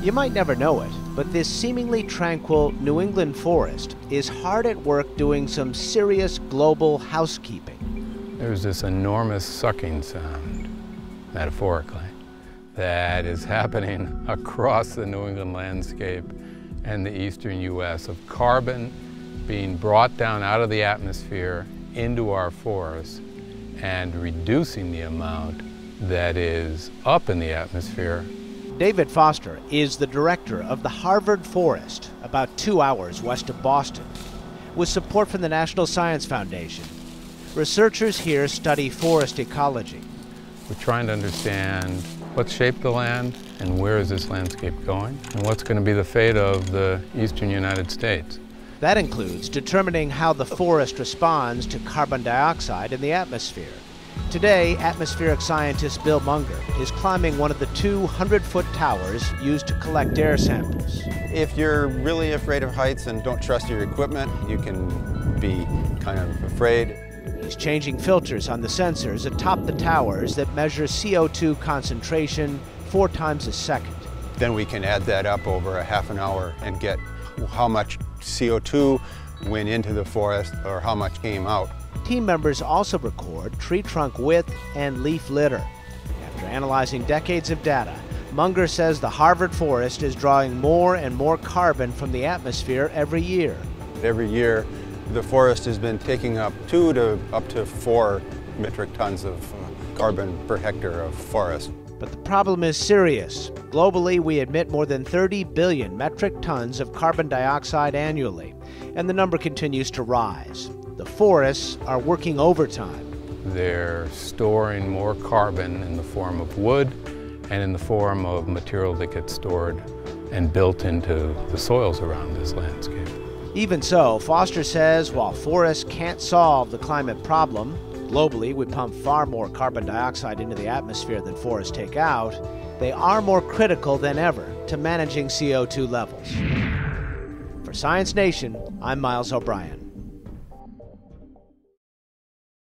You might never know it, but this seemingly tranquil New England forest is hard at work doing some serious global housekeeping. There's this enormous sucking sound, metaphorically, that is happening across the New England landscape and the eastern U.S. of carbon being brought down out of the atmosphere into our forests and reducing the amount that is up in the atmosphere. David Foster is the director of the Harvard Forest, about 2 hours west of Boston. With support from the National Science Foundation, researchers here study forest ecology. We're trying to understand what shaped the land and where is this landscape going and what's going to be the fate of the eastern United States. That includes determining how the forest responds to carbon dioxide in the atmosphere. Today, atmospheric scientist Bill Munger is climbing one of the 200-foot towers used to collect air samples. If you're really afraid of heights and don't trust your equipment, you can be kind of afraid. He's changing filters on the sensors atop the towers that measure CO2 concentration 4 times a second. Then we can add that up over a half an hour and get how much CO2 went into the forest or how much came out. Team members also record tree trunk width and leaf litter. After analyzing decades of data, Munger says the Harvard forest is drawing more and more carbon from the atmosphere every year. Every year, the forest has been taking up 2 to up to 4 metric tons of carbon per hectare of forest. But the problem is serious. Globally, we emit more than 30 billion metric tons of carbon dioxide annually, and the number continues to rise. The forests are working overtime. They're storing more carbon in the form of wood and in the form of material that gets stored and built into the soils around this landscape. Even so, Foster says while forests can't solve the climate problem, globally we pump far more carbon dioxide into the atmosphere than forests take out, they are more critical than ever to managing CO2 levels. For Science Nation, I'm Miles O'Brien.